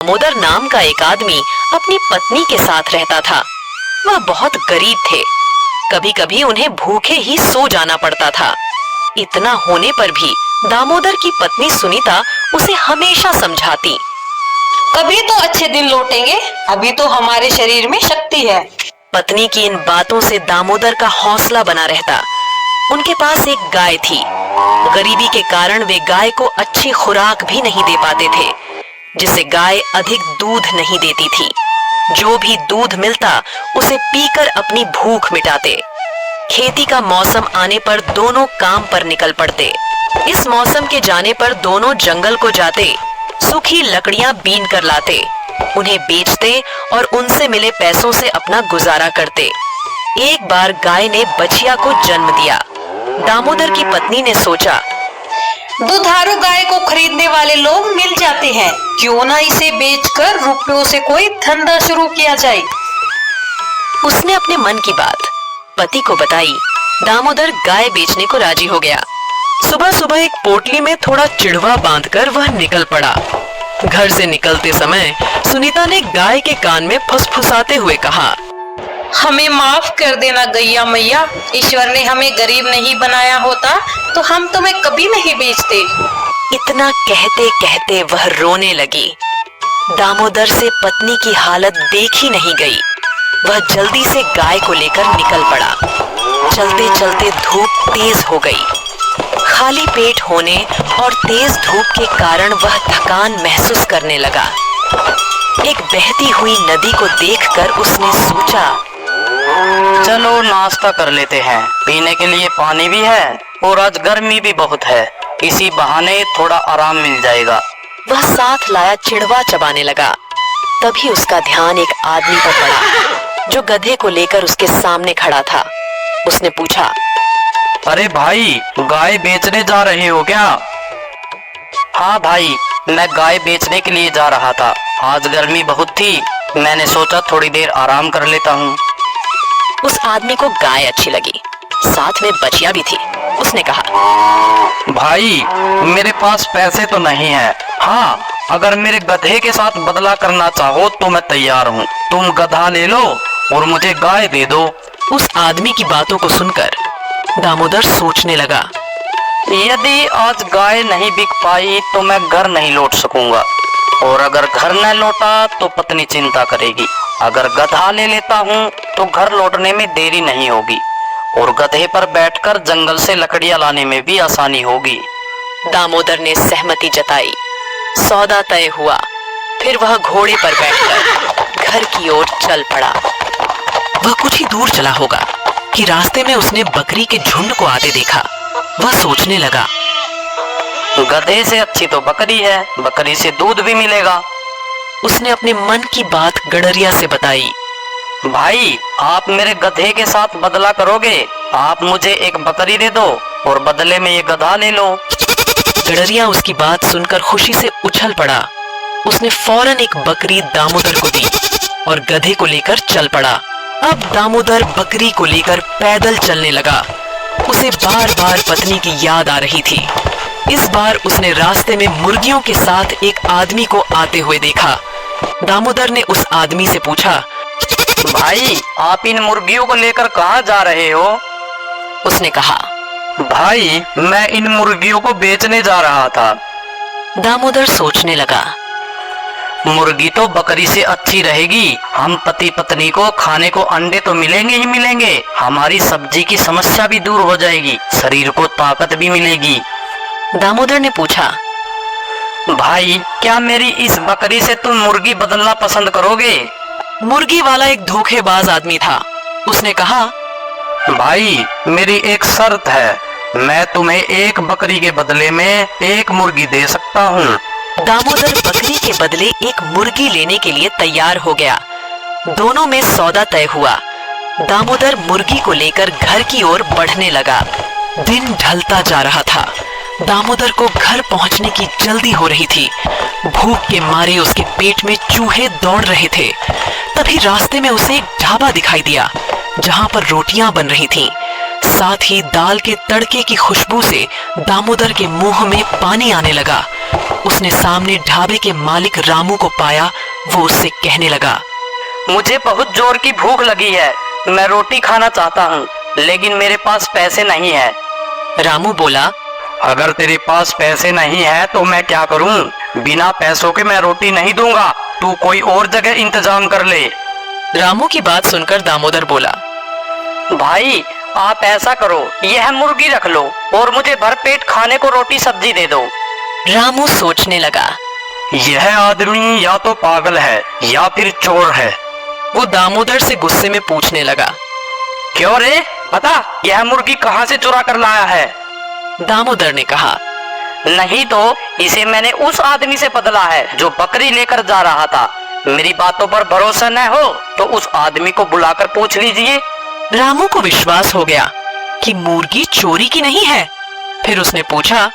दामोदर नाम का एक आदमी अपनी पत्नी के साथ रहता था। वह बहुत गरीब थे। कभी कभी उन्हें भूखे ही सो जाना पड़ता था। इतना होने पर भी दामोदर की पत्नी सुनीता उसे हमेशा समझाती। कभी तो अच्छे दिन लौटेंगे, अभी तो हमारे शरीर में शक्ति है। पत्नी की इन बातों से दामोदर का हौसला बना रहता। उनके पास एक गाय थी। गरीबी के कारण वे गाय को अच्छी खुराक भी नहीं दे पाते थे, जिससे गाय अधिक दूध नहीं देती थी। जो भी दूध मिलता उसे पीकर अपनी भूख मिटाते। खेती का मौसम आने पर दोनों काम पर निकल पड़ते। इस मौसम के जाने पर दोनों जंगल को जाते, सूखी लकड़ियां बीन कर लाते, उन्हें बेचते और उनसे मिले पैसों से अपना गुजारा करते। एक बार गाय ने बछिया को जन्म दिया। दामोदर की पत्नी ने सोचा, दुधारू गाय को खरीदने वाले लोग मिल जाते हैं, क्यों ना इसे बेचकर रुपयों से कोई धंधा शुरू किया जाए। उसने अपने मन की बात पति को बताई। दामोदर गाय बेचने को राजी हो गया। सुबह सुबह एक पोटली में थोड़ा चिड़वा बांधकर वह निकल पड़ा। घर से निकलते समय सुनीता ने गाय के कान में फुसफुसाते हुए कहा, हमें माफ कर देना गैया मैया, ईश्वर ने हमें गरीब नहीं बनाया होता तो हम तुम्हें कभी नहीं बेचते। इतना कहते कहते वह रोने लगी। दामोदर से पत्नी की हालत देखी नहीं गई। वह जल्दी से गाय को लेकर निकल पड़ा। चलते चलते धूप तेज हो गई। खाली पेट होने और तेज धूप के कारण वह थकान महसूस करने लगा। एक बहती हुई नदी को देखकर उसने सोचा, चलो नाश्ता कर लेते हैं, पीने के लिए पानी भी है और आज गर्मी भी बहुत है, इसी बहाने थोड़ा आराम मिल जाएगा। वह साथ लाया चिड़वा चबाने लगा। तभी उसका ध्यान एक आदमी पर पड़ा जो गधे को लेकर उसके सामने खड़ा था। उसने पूछा, अरे भाई, गाय बेचने जा रहे हो क्या? हाँ भाई, मैं गाय बेचने के लिए जा रहा था। आज गर्मी बहुत थी, मैंने सोचा थोड़ी देर आराम कर लेता हूँ। उस आदमी को गाय अच्छी लगी, साथ में बछिया भी थी। उसने कहा, भाई, मेरे पास पैसे तो नहीं है। हाँ, अगर मेरे गधे के साथ बदला करना चाहो तो मैं तैयार हूँ। तुम गधा ले लो और मुझे गाय दे दो। उस आदमी की बातों को सुनकर दामोदर सोचने लगा, यदि आज गाय नहीं बिक पाई तो मैं घर नहीं लौट सकूंगा, और अगर घर न लौटा तो पत्नी चिंता करेगी। अगर गधा ले लेता हूँ तो घर लौटने में देरी नहीं होगी और गधे पर बैठकर जंगल से लकड़ियां लाने में भी आसानी होगी। दामोदर ने सहमति जताई। सौदा तय हुआ। फिर वह घोड़े पर बैठकर घर की ओर चल पड़ा। वह कुछ ही दूर चला होगा कि रास्ते में उसने बकरी के झुंड को आते देखा। वह सोचने लगा, गधे से अच्छी तो बकरी है, बकरी से दूध भी मिलेगा। उसने अपने मन की बात गडरिया से बताई। भाई, आप मेरे गधे के साथ बदला करोगे? आप मुझे एक बकरी दे दो और बदले में ये गधा ले लो। गडरिया उसकी बात सुनकर खुशी से उछल पड़ा। उसने फौरन एक बकरी दामोदर को दी और गधे को लेकर चल पड़ा। अब दामोदर बकरी को लेकर पैदल चलने लगा। उसे बार बार पत्नी की याद आ रही थी। इस बार उसने रास्ते में मुर्गियों के साथ एक आदमी को आते हुए देखा। दामोदर ने उस आदमी से पूछा, भाई, आप इन मुर्गियों को लेकर कहाँ जा रहे हो? उसने कहा, भाई, मैं इन मुर्गियों को बेचने जा रहा था। दामोदर सोचने लगा, मुर्गी तो बकरी से अच्छी रहेगी। हम पति पत्नी को खाने को अंडे तो मिलेंगे ही मिलेंगे, हमारी सब्जी की समस्या भी दूर हो जाएगी, शरीर को ताकत भी मिलेगी। दामोदर ने पूछा, भाई, क्या मेरी इस बकरी से तुम मुर्गी बदलना पसंद करोगे? मुर्गी वाला एक धोखेबाज आदमी था। उसने कहा, भाई, मेरी एक शर्त है, मैं तुम्हें एक बकरी के बदले में एक मुर्गी दे सकता हूँ। दामोदर बकरी के बदले एक मुर्गी लेने के लिए तैयार हो गया। दोनों में सौदा तय हुआ। दामोदर मुर्गी को लेकर घर की ओर बढ़ने लगा। दिन ढलता जा रहा था। दामोदर को घर पहुंचने की जल्दी हो रही थी। भूख के मारे उसके पेट में चूहे दौड़ रहे थे। तभी रास्ते में उसे एक ढाबा दिखाई दिया जहां पर रोटियां बन रही थीं। साथ ही दाल के तड़के की खुशबू से दामोदर के मुंह में पानी आने लगा। उसने सामने ढाबे के मालिक रामू को पाया। वो उससे कहने लगा, मुझे बहुत जोर की भूख लगी है, मैं रोटी खाना चाहता हूँ, लेकिन मेरे पास पैसे नहीं है। रामू बोला, अगर तेरे पास पैसे नहीं है तो मैं क्या करूँ? बिना पैसों के मैं रोटी नहीं दूंगा, तू कोई और जगह इंतजाम कर ले। रामू की बात सुनकर दामोदर बोला, भाई आप ऐसा करो, यह मुर्गी रख लो और मुझे भरपेट खाने को रोटी सब्जी दे दो। रामू सोचने लगा। यह आदमी या तो पागल है या फिर चोर है। वो दामोदर से गुस्से में पूछने लगा, क्यों रे, बता यह मुर्गी कहाँ से चुरा कर लाया है? दामोदर ने कहा, नहीं तो इसे मैंने उस आदमी से बदला है जो बकरी लेकर जा रहा था। मेरी बातों पर भरोसा न हो तो उस आदमी को बुलाकर पूछ लीजिए। रामू को विश्वास हो गया कि मुर्गी चोरी की नहीं है। फिर उसने पूछा,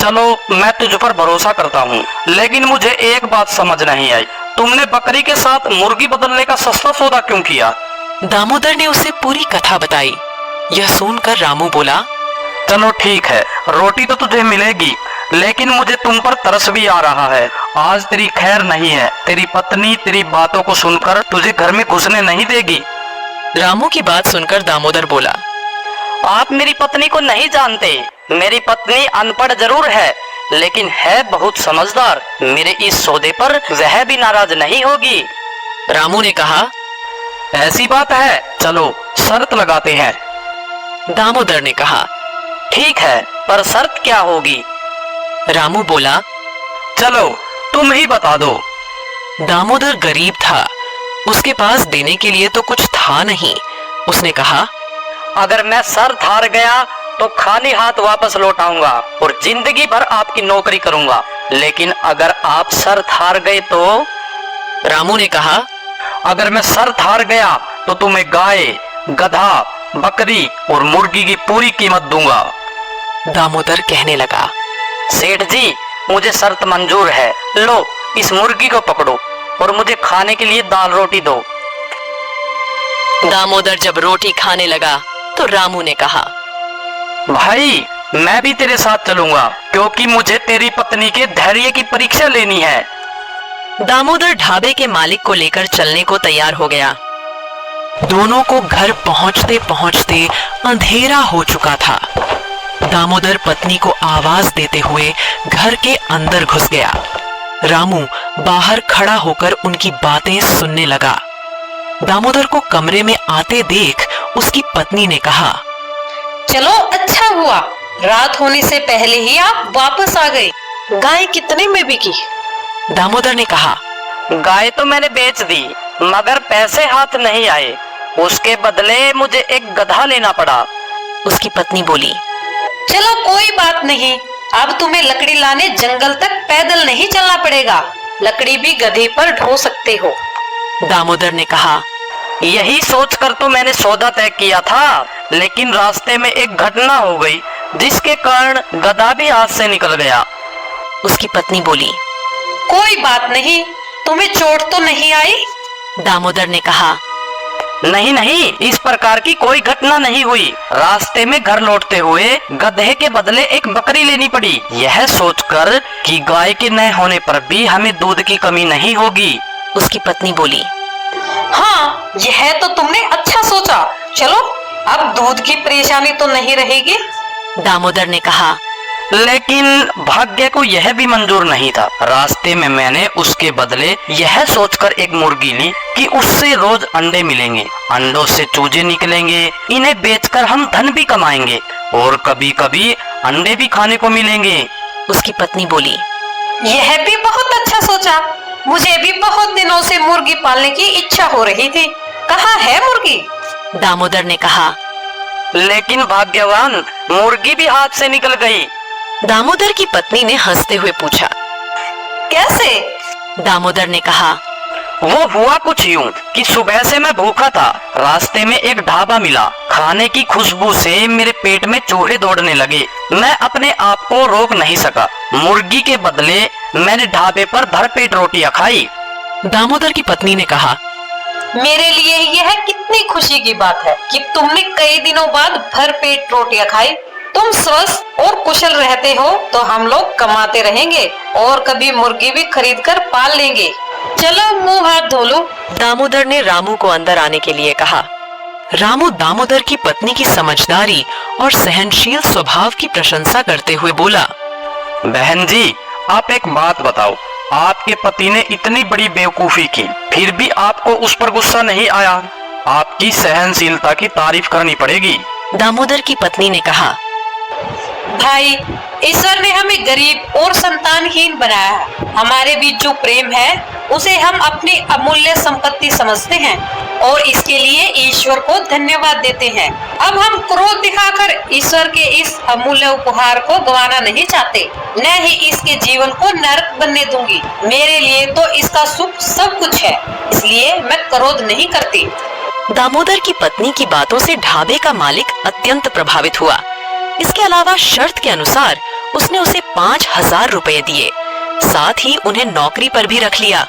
चलो मैं तुझ पर भरोसा करता हूँ, लेकिन मुझे एक बात समझ नहीं आई, तुमने बकरी के साथ मुर्गी बदलने का सस्ता सौदा क्यों किया? दामोदर ने उसे पूरी कथा बताई। यह सुनकर रामू बोला, चलो ठीक है, रोटी तो तुझे मिलेगी, लेकिन मुझे तुम पर तरस भी आ रहा है। आज तेरी खैर नहीं है, तेरी पत्नी तेरी बातों को सुनकर तुझे घर में घुसने नहीं देगी। रामू की बात सुनकर दामोदर बोला, आप मेरी पत्नी को नहीं जानते। मेरी पत्नी अनपढ़ जरूर है, लेकिन है बहुत समझदार। मेरे इस सौदे पर वह भी नाराज नहीं होगी। रामू ने कहा, ऐसी बात है, चलो शर्त लगाते हैं। दामोदर ने कहा, ठीक है, पर शर्त क्या होगी? रामू बोला, चलो तुम ही बता दो। दामोदर गरीब था, उसके पास देने के लिए तो कुछ था नहीं। उसने कहा, अगर मैं शर्त हार गया तो खाली हाथ वापस लौट आऊंगा और जिंदगी भर आपकी नौकरी करूंगा, लेकिन अगर आप शर्त हार गए तो? रामू ने कहा, अगर मैं शर्त हार गया तो तुम्हें गाय, गधा, बकरी और मुर्गी की पूरी कीमत दूंगा। दामोदर कहने लगा, सेठ जी मुझे शर्त मंजूर है, लो इस मुर्गी को पकड़ो और मुझे खाने के लिए दाल रोटी दो। दामोदर जब रोटी खाने लगा तो रामू ने कहा, भाई मैं भी तेरे साथ चलूंगा, क्योंकि मुझे तेरी पत्नी के धैर्य की परीक्षा लेनी है। दामोदर ढाबे के मालिक को लेकर चलने को तैयार हो गया। दोनों को घर पहुंचते पहुंचते अंधेरा हो चुका था। दामोदर पत्नी को आवाज देते हुए घर के अंदर घुस गया। रामू बाहर खड़ा होकर उनकी बातें सुनने लगा। दामोदर को कमरे में आते देख उसकी पत्नी ने कहा, चलो अच्छा हुआ, रात होने से पहले ही आप वापस आ गए। गाय कितने में बिकी? दामोदर ने कहा, गाय तो मैंने बेच दी, मगर पैसे हाथ नहीं आए। उसके बदले मुझे एक गधा लेना पड़ा। उसकी पत्नी बोली, चलो कोई बात नहीं, अब तुम्हें लकड़ी लाने जंगल तक पैदल नहीं चलना पड़ेगा, लकड़ी भी गधे पर ढो सकते हो। दामोदर ने कहा, यही सोचकर तो मैंने सौदा तय किया था, लेकिन रास्ते में एक घटना हो गई जिसके कारण गधा भी हाथ से निकल गया। उसकी पत्नी बोली, कोई बात नहीं, तुम्हें चोट तो नहीं आई? दामोदर ने कहा, नहीं नहीं, इस प्रकार की कोई घटना नहीं हुई। रास्ते में घर लौटते हुए गधे के बदले एक बकरी लेनी पड़ी, यह सोचकर कि गाय के न होने पर भी हमें दूध की कमी नहीं होगी। उसकी पत्नी बोली, हाँ यह तो तुमने अच्छा सोचा, चलो अब दूध की परेशानी तो नहीं रहेगी। दामोदर ने कहा, लेकिन भाग्य को यह भी मंजूर नहीं था। रास्ते में मैंने उसके बदले यह सोचकर एक मुर्गी ली कि उससे रोज अंडे मिलेंगे, अंडों से चूजे निकलेंगे, इन्हें बेचकर हम धन भी कमाएंगे और कभी कभी अंडे भी खाने को मिलेंगे। उसकी पत्नी बोली, यह भी बहुत अच्छा सोचा, मुझे भी बहुत दिनों से मुर्गी पालने की इच्छा हो रही थी, कहाँ है मुर्गी? दामोदर ने कहा, लेकिन भाग्यवान मुर्गी भी हाथ से निकल गई। दामोदर की पत्नी ने हंसते हुए पूछा, कैसे? दामोदर ने कहा, वो हुआ कुछ यूं कि सुबह से मैं भूखा था, रास्ते में एक ढाबा मिला, खाने की खुशबू से मेरे पेट में चूहे दौड़ने लगे, मैं अपने आप को रोक नहीं सका। मुर्गी के बदले मैंने ढाबे पर भरपेट रोटियां खाई। दामोदर की पत्नी ने कहा, मेरे लिए यह कितनी खुशी की बात है कि तुमने कई दिनों बाद भरपेट रोटियां खाई। तुम स्वस्थ और कुशल रहते हो तो हम लोग कमाते रहेंगे और कभी मुर्गी भी खरीद कर पाल लेंगे। चलो मुंह हाथ धो लो। दामोदर ने रामू को अंदर आने के लिए कहा। रामू दामोदर की पत्नी की समझदारी और सहनशील स्वभाव की प्रशंसा करते हुए बोला, बहन जी, आप एक बात बताओ, आपके पति ने इतनी बड़ी बेवकूफी की, फिर भी आपको उस पर गुस्सा नहीं आया? आपकी सहनशीलता की तारीफ करनी पड़ेगी। दामोदर की पत्नी ने कहा, भाई, ईश्वर ने हमें गरीब और संतानहीन बनाया है। हमारे बीच जो प्रेम है उसे हम अपनी अमूल्य संपत्ति समझते हैं और इसके लिए ईश्वर को धन्यवाद देते हैं। अब हम क्रोध दिखाकर ईश्वर के इस अमूल्य उपहार को गंवाना नहीं चाहते, न ही इसके जीवन को नरक बनने दूंगी। मेरे लिए तो इसका सुख सब कुछ है, इसलिए मैं क्रोध नहीं करती। दामोदर की पत्नी की बातों से ढाबे का मालिक अत्यंत प्रभावित हुआ। इसके अलावा शर्त के अनुसार उसने उसे 5,000 रुपए दिए, साथ ही उन्हें नौकरी पर भी रख लिया।